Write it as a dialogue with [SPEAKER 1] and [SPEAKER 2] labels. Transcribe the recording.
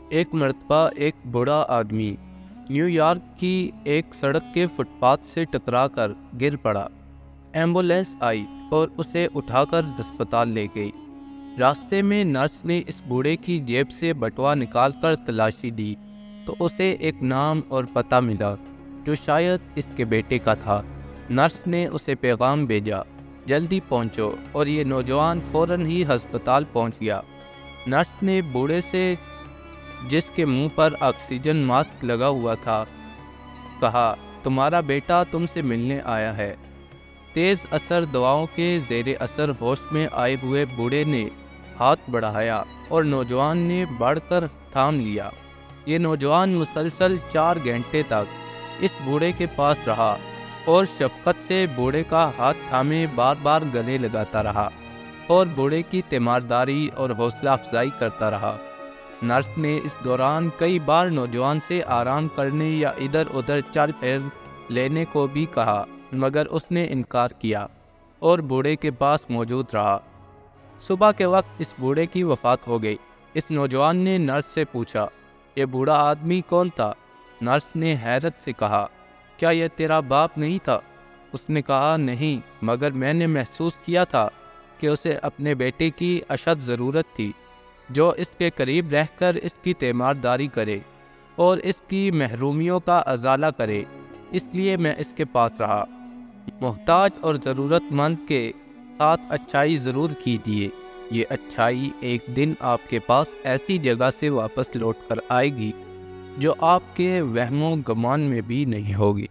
[SPEAKER 1] ایک مرتبہ ایک بوڑھا آدمی نیو یارک کی ایک سڑک کے فٹ پاتھ سے ٹکرا کر گر پڑا۔ ایمبولینس آئی اور اسے اٹھا کر ہسپتال لے گئی۔ راستے میں نرس نے اس بوڑھے کی جیب سے بٹوا نکال کر تلاشی دی تو اسے ایک نام اور پتہ ملا جو شاید اس کے بیٹے کا تھا۔ نرس نے اسے پیغام بھیجا، جلدی پہنچو، اور یہ نوجوان فوراً ہی ہسپتال پہنچ گیا۔ نرس نے بوڑھے سے، جس کے منہ پر آکسیجن ماسک لگا ہوا تھا، کہا، تمہارا بیٹا تم سے ملنے آیا ہے۔ تیز اثر دواؤں کے زیر اثر ہوش میں آئے ہوئے بوڑھے نے ہاتھ بڑھایا اور نوجوان نے بڑھ کر تھام لیا۔ یہ نوجوان مسلسل 4 گھنٹے تک اس بوڑھے کے پاس رہا اور شفقت سے بوڑھے کا ہاتھ تھامے بار بار گلے لگاتا رہا اور بوڑھے کی تیمارداری اور حوصلہ افزائی کرتا رہا۔ نرس نے اس دوران کئی بار نوجوان سے آرام کرنے یا ادھر ادھر چل پھر لینے کو بھی کہا، مگر اس نے انکار کیا اور بوڑھے کے پاس موجود رہا۔ صبح کے وقت اس بوڑھے کی وفات ہو گئی۔ اس نوجوان نے نرس سے پوچھا، یہ بوڑھا آدمی کون تھا؟ نرس نے حیرت سے کہا، کیا یہ تیرا باپ نہیں تھا؟ اس نے کہا، نہیں، مگر میں نے محسوس کیا تھا کہ اسے اپنے بیٹے کی اشد ضرورت تھی، جو اس کے قریب رہ کر اس کی تیمارداری کرے اور اس کی محرومیوں کا ازالہ کرے، اس لیے میں اس کے پاس رہا۔ محتاج اور ضرورت مند کے ساتھ اچھائی ضرور کیجیے، یہ اچھائی ایک دن آپ کے پاس ایسی جگہ سے واپس لوٹ کر آئے گی جو آپ کے وہم و گمان میں بھی نہیں ہوگی۔